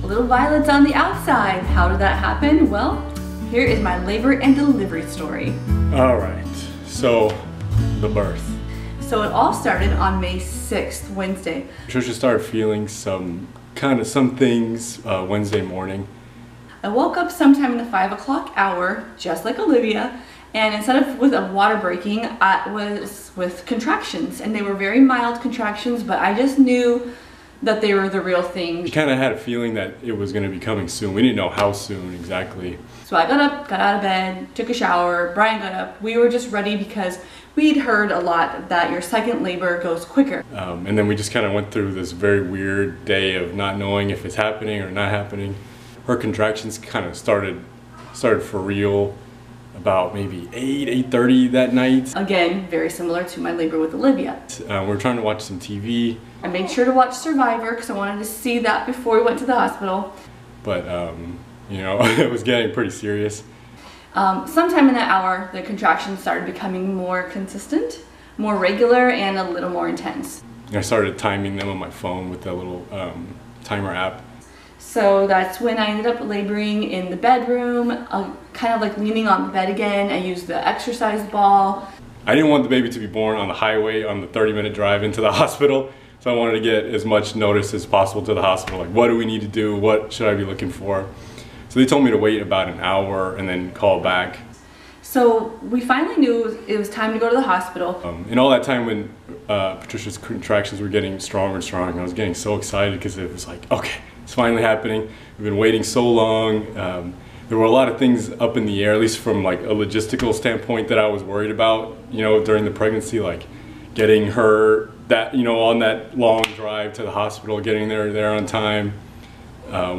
little violets on the outside. How did that happen? Well, here is my labor and delivery story. All right, so the birth. So it all started on May 6th, Wednesday. Patricia started feeling some things Wednesday morning. I woke up sometime in the 5 o'clock hour, just like Olivia, and instead of with a water breaking, I was with contractions, and they were very mild contractions, but I just knew that they were the real thing. We kind of had a feeling that it was going to be coming soon. We didn't know how soon exactly. So I got up, got out of bed, took a shower, Brian got up. We were just ready because we'd heard a lot that your second labor goes quicker. And then we just kind of went through this very weird day of not knowing if it's happening or not happening. Her contractions kind of started for real about maybe 8:30 that night. Again, very similar to my labor with Olivia. We were trying to watch some TV. I made sure to watch Survivor because I wanted to see that before we went to the hospital. But, you know, it was getting pretty serious. Sometime in that hour, the contractions started becoming more consistent, more regular, and a little more intense. I started timing them on my phone with that little timer app. So that's when I ended up laboring in the bedroom, kind of like leaning on the bed again. I used the exercise ball. I didn't want the baby to be born on the highway on the 30-minute drive into the hospital. So I wanted to get as much notice as possible to the hospital. Like, what do we need to do? What should I be looking for? So they told me to wait about an hour and then call back. So we finally knew it was time to go to the hospital. And all that time when Patricia's contractions were getting stronger and stronger, I was getting so excited because it was like, okay, it's finally happening. We've been waiting so long. There were a lot of things up in the air, at least from like a logistical standpoint, that I was worried about, you know, during the pregnancy, like getting her on that long drive to the hospital, getting there on time,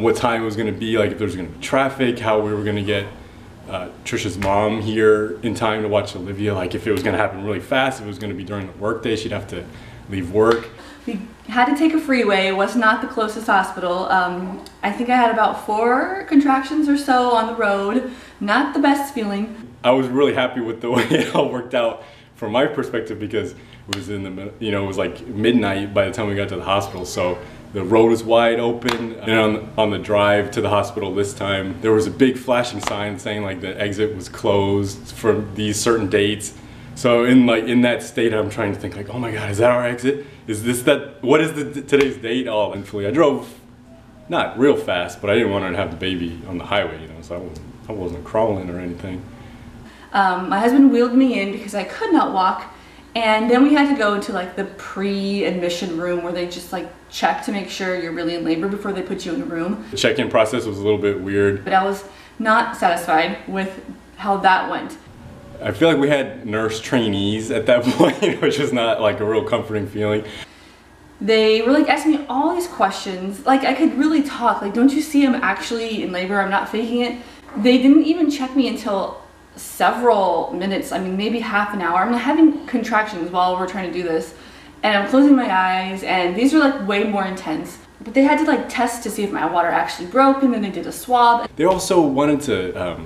what time it was going to be, like if there was going to be traffic, how we were going to get Trisha's mom here in time to watch Olivia, like if it was going to happen really fast, if it was going to be during the workday, she'd have to leave work. We had to take a freeway. It was not the closest hospital. I think I had about 4 contractions or so on the road. Not the best feeling. I was really happy with the way it all worked out from my perspective because it was in the, you know, it was like midnight by the time we got to the hospital. So the road was wide open. And on the drive to the hospital this time, there was a big flashing sign saying like the exit was closed for these certain dates. So in that state, I'm trying to think like, oh my God, is that our exit? Is this that? What is today's date? Oh, thankfully I drove not real fast, but I didn't want her to have the baby on the highway, you know, so I wasn't crawling or anything. My husband wheeled me in because I could not walk, and then we had to go to like the pre-admission room where they just like check to make sure you're really in labor before they put you in a room. The check-in process was a little bit weird. But I was not satisfied with how that went. I feel like we had nurse trainees at that point, which was not like a real comforting feeling. They were like asking me all these questions, like I could really talk, like don't you see I'm actually in labor, I'm not faking it. They didn't even check me until several minutes, I mean maybe half an hour. I'm having contractions while we're trying to do this, and I'm closing my eyes, and these were like way more intense. But they had to like test to see if my water actually broke, and then they did a swab. They also wanted to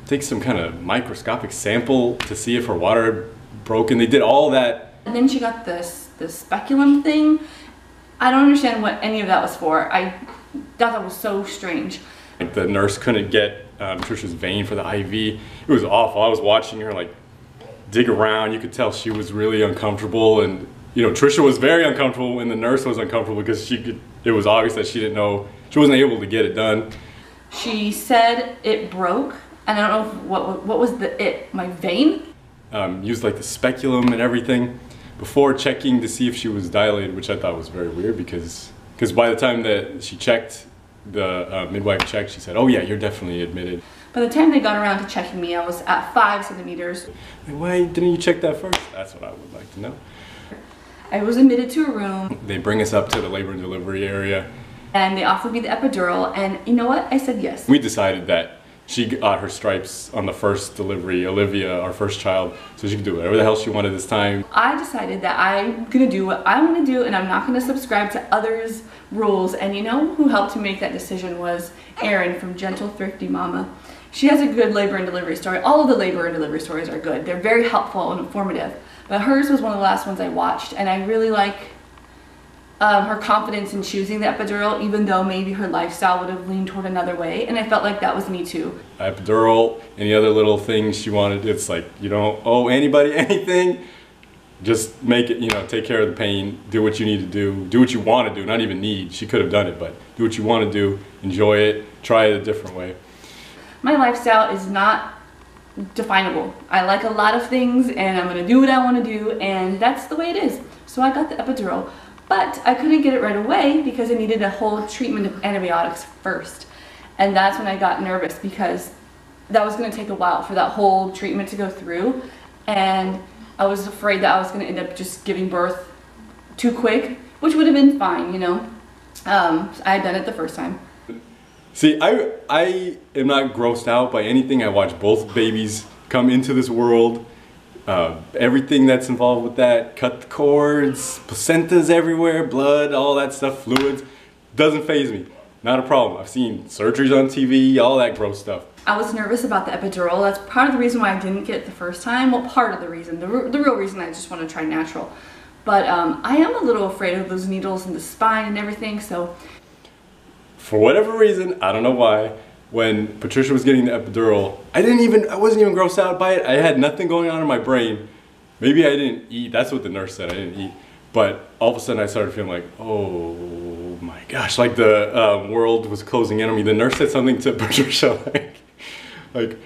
take some kind of microscopic sample to see if her water had broken. They did all that. And then she got this speculum thing. I don't understand what any of that was for. I thought that was so strange. Like the nurse couldn't get Trisha's vein for the IV. It was awful. I was watching her like dig around. You could tell she was really uncomfortable, and you know Trisha was very uncomfortable, and the nurse was uncomfortable because it was obvious that she didn't know, she wasn't able to get it done. She said it broke. And I don't know what was my vein? Used like the speculum and everything before checking to see if she was dilated, which I thought was very weird because by the time that she checked, the midwife checked, she said, oh yeah, you're definitely admitted. By the time they got around to checking me, I was at 5 centimeters. Why didn't you check that first? That's what I would like to know. I was admitted to a room. They bring us up to the labor and delivery area. And they offered me the epidural, and you know what? I said yes. We decided that she got her stripes on the first delivery, Olivia, our first child, so she could do whatever the hell she wanted this time. I decided that I'm gonna do what I want to do, and I'm not gonna subscribe to others' rules. And you know who helped me make that decision was Erin from Gentle Thrifty Mama. She has a good labor and delivery story. All of the labor and delivery stories are good. They're very helpful and informative. But hers was one of the last ones I watched, and I really like her confidence in choosing the epidural, even though maybe her lifestyle would have leaned toward another way, and I felt like that was me too. Epidural, any other little things she wanted, it's like, you don't owe anybody anything. Just make it, you know, take care of the pain, do what you need to do what you want to do, not even need. She could have done it, but do what you want to do, enjoy it, try it a different way. My lifestyle is not definable. I like a lot of things and I'm gonna do what I want to do, and that's the way it is. So I got the epidural, but I couldn't get it right away because I needed a whole treatment of antibiotics first. And that's when I got nervous because that was gonna take a while for that whole treatment to go through, and I was afraid that I was gonna end up just giving birth too quick, which would have been fine, you know. I had done it the first time. See, I am not grossed out by anything. I watch both babies come into this world. Everything that's involved with that, cut the cords, placentas everywhere, blood, all that stuff, fluids, doesn't faze me. Not a problem. I've seen surgeries on TV, all that gross stuff. I was nervous about the epidural. That's part of the reason why I didn't get it the first time. Well, part of the reason. The real reason I just want to try natural. But I am a little afraid of those needles in the spine and everything, so. For whatever reason, I don't know why, when Patricia was getting the epidural, I wasn't even grossed out by it. I had nothing going on in my brain. Maybe I didn't eat, that's what the nurse said, I didn't eat. But all of a sudden I started feeling like, oh my gosh, like the world was closing in on me. The nurse said something to Patricia like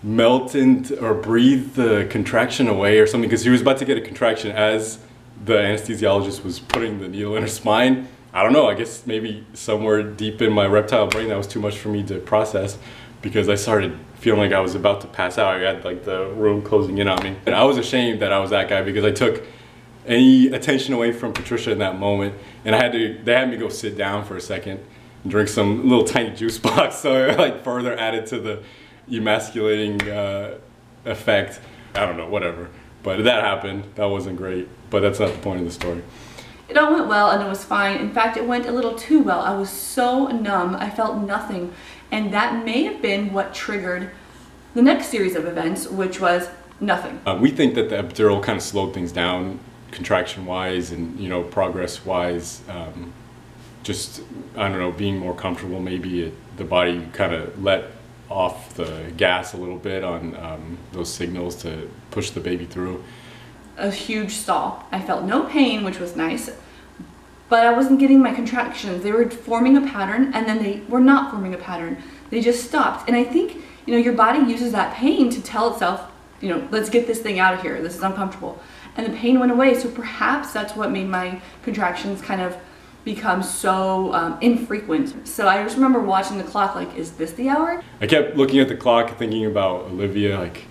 melt into or breathe the contraction away or something, because she was about to get a contraction as the anesthesiologist was putting the needle in her spine. I don't know, I guess maybe somewhere deep in my reptile brain that was too much for me to process, because I started feeling like I was about to pass out. I had like the room closing in on me. And I was ashamed that I was that guy because I took any attention away from Patricia in that moment, and they had me go sit down for a second and drink some little tiny juice box, so it like further added to the emasculating effect. I don't know, whatever. But that happened, that wasn't great, but that's not the point of the story. It all went well and it was fine. In fact, it went a little too well. I was so numb, I felt nothing. And that may have been what triggered the next series of events, which was nothing. We think that the epidural kind of slowed things down, contraction-wise and, you know, progress-wise. Just, I don't know, being more comfortable, maybe the body kind of let off the gas a little bit on those signals to push the baby through. A huge stall. I felt no pain, which was nice, but I wasn't getting my contractions. They were forming a pattern, and then they were not forming a pattern. They just stopped. And I think, you know, your body uses that pain to tell itself, you know, let's get this thing out of here. This is uncomfortable. And the pain went away, so perhaps that's what made my contractions kind of become so infrequent. So I just remember watching the clock like, is this the hour? I kept looking at the clock, thinking about Olivia, like,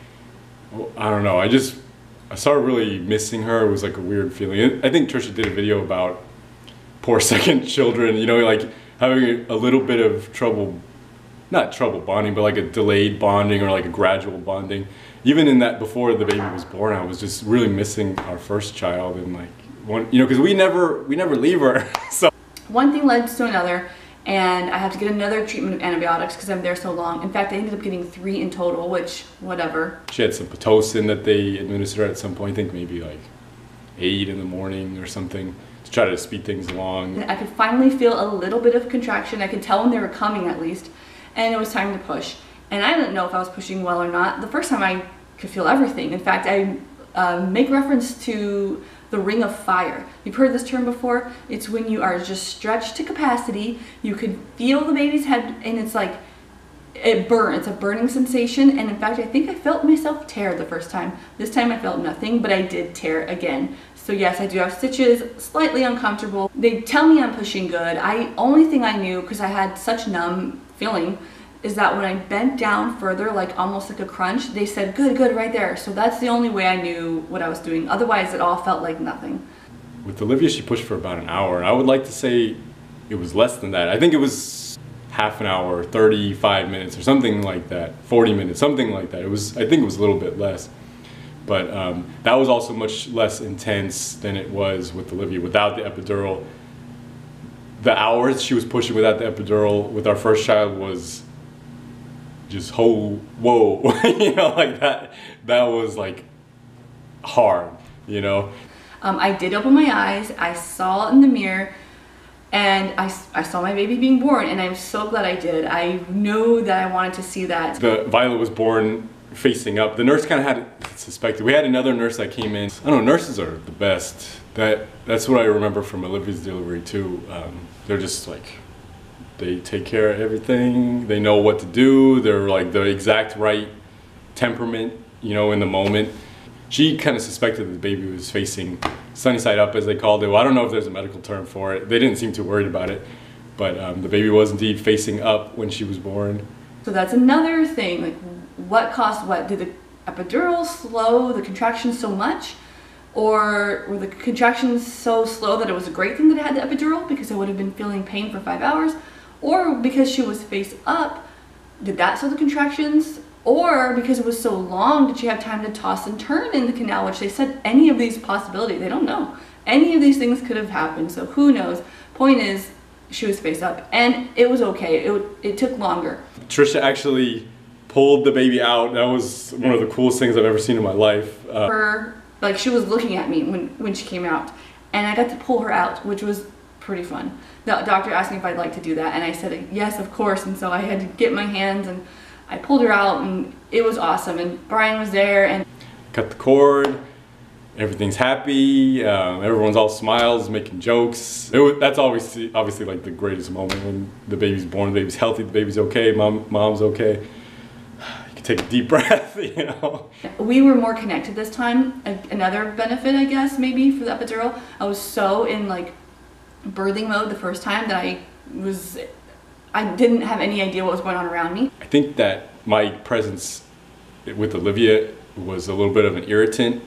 well, I don't know, I started really missing her. It was like a weird feeling. I think Trisha did a video about poor second children, you know, like having a little bit of trouble, not trouble bonding, but like a delayed bonding or like a gradual bonding. Even in that, before the baby was born, I was just really missing our first child, and like, you know, because we never leave her. So one thing led to another, and I have to get another treatment of antibiotics because I'm there so long. In fact, I ended up getting 3 in total, which, whatever. She had some Pitocin that they administered at some point, I think maybe like 8 in the morning or something, to try to speed things along. I could finally feel a little bit of contraction. I could tell when they were coming at least, and it was time to push. And I didn't know if I was pushing well or not. The first time I could feel everything. In fact, I make reference to the ring of fire. You've heard this term before. It's when you are just stretched to capacity. You could feel the baby's head, and it's like, it burns. It's a burning sensation. And in fact, I think I felt myself tear the first time. This time I felt nothing, but I did tear again. So yes, I do have stitches, slightly uncomfortable. They tell me I'm pushing good. Only thing I knew, because I had such numb feeling, is that when I bent down further, like almost like a crunch, they said, good, good, right there. So that's the only way I knew what I was doing. Otherwise, it all felt like nothing. With Olivia, she pushed for about an hour, and I would like to say it was less than that. I think it was half an hour, 35 minutes or something like that, 40 minutes, something like that. I think it was a little bit less. But that was also much less intense than it was with Olivia without the epidural. The hours she was pushing without the epidural with our first child was just whoa, you know, like that was like hard, you know. I did open my eyes. I saw in the mirror And I saw my baby being born, and I'm so glad I did. I knew that I wanted to see that. Violet was born facing up. The nurse kind of had it suspected. We had another nurse that came in. I don't know, nurses are the best. That's what I remember from Olivia's delivery too. They're just like, they take care of everything. They know what to do. They're like the exact right temperament, you know, in the moment. She kind of suspected that the baby was facing sunny side up, as they called it. Well, I don't know if there's a medical term for it. They didn't seem too worried about it, but the baby was indeed facing up when she was born. So that's another thing, like what caused what? Did the epidural slow the contractions so much? Or were the contractions so slow that it was a great thing that I had the epidural because I would have been feeling pain for 5 hours? Or because she was face up, did that slow the contractions? Or because it was so long, did she have time to toss and turn in the canal, which they said any of these possibilities, they don't know. Any of these things could have happened, so who knows? Point is, she was face up, and it was okay. It took longer. Patricia actually pulled the baby out. That was one of the coolest things I've ever seen in my life. Like she was looking at me when she came out, and I got to pull her out, which was pretty fun. The doctor asked me if I'd like to do that, and I said yes, of course, and so I had to get my hands and I pulled her out, and it was awesome, and Brian was there, and cut the cord, everything's happy, everyone's all smiles, making jokes. That's always obviously like the greatest moment when the baby's born, the baby's healthy, the baby's okay, mom's okay. You can take a deep breath, you know. We were more connected this time. Another benefit, I guess, maybe for the epidural. I was so in like birthing mode the first time that I didn't have any idea what was going on around me. I think that my presence with Olivia was a little bit of an irritant.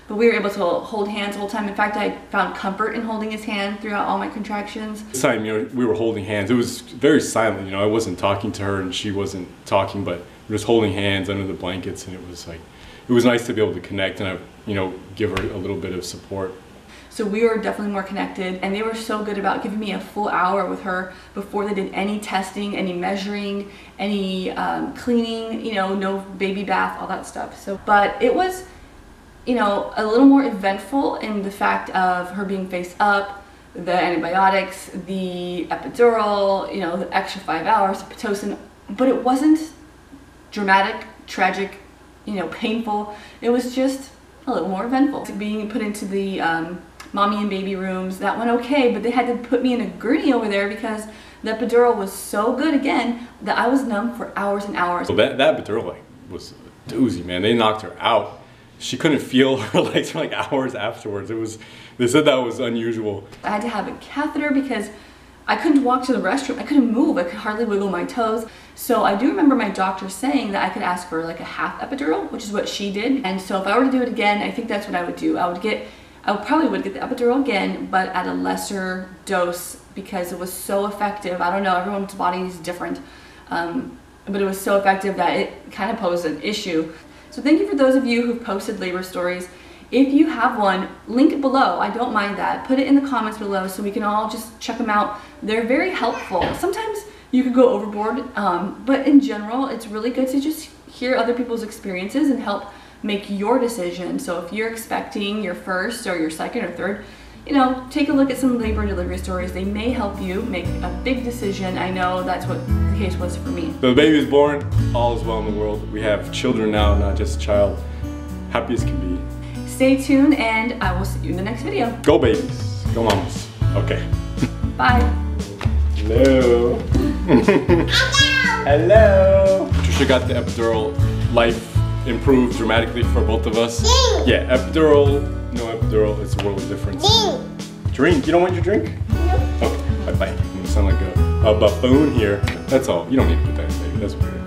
But we were able to hold hands the whole time. In fact, I found comfort in holding his hand throughout all my contractions. This time, you know, we were holding hands. It was very silent, you know. I wasn't talking to her and she wasn't talking, but we were just holding hands under the blankets, and it was like, it was nice to be able to connect and, you know, give her a little bit of support. So we were definitely more connected, and they were so good about giving me a full hour with her before they did any testing, any measuring, any cleaning, you know, no baby bath, all that stuff. So, but it was, you know, a little more eventful in the fact of her being face up, the antibiotics, the epidural, you know, the extra 5 hours of Pitocin, but it wasn't dramatic, tragic, you know, painful. It was just a little more eventful. Being put into the mommy and baby rooms, that went okay, but they had to put me in a gurney over there because the epidural was so good again that I was numb for hours and hours. So that epidural like was a doozy, man. They knocked her out. She couldn't feel her legs for like hours afterwards. They said that was unusual. I had to have a catheter because I couldn't walk to the restroom. I couldn't move. I could hardly wiggle my toes. So I do remember my doctor saying that I could ask for like a half epidural, which is what she did. And so if I were to do it again, I think that's what I would do. I probably would get the epidural again, but at a lesser dose because it was so effective. I don't know, everyone's body is different. But it was so effective that it kind of posed an issue. So thank you for those of you who've posted labor stories. If you have one, link it below. I don't mind that. Put it in the comments below so we can all just check them out. They're very helpful. Sometimes you could go overboard, but in general, it's really good to just hear other people's experiences and help make your decision. So if you're expecting your first or your second or third, you know, take a look at some labor and delivery stories. They may help you make a big decision. I know that's what the case was for me. So the baby is born, all is well in the world. We have children now, not just a child. Happy as can be. Stay tuned, and I will see you in the next video. Go babies, go mamas. Okay. Bye. Hello. Hello. Patricia got the epidural. Life improved dramatically for both of us. Yeah, epidural, no epidural, it's a world of difference. Drink. You don't want your drink? No. Okay, bye-bye. I'm gonna sound like a buffoon here. That's all. You don't need to put that in, baby. That's weird.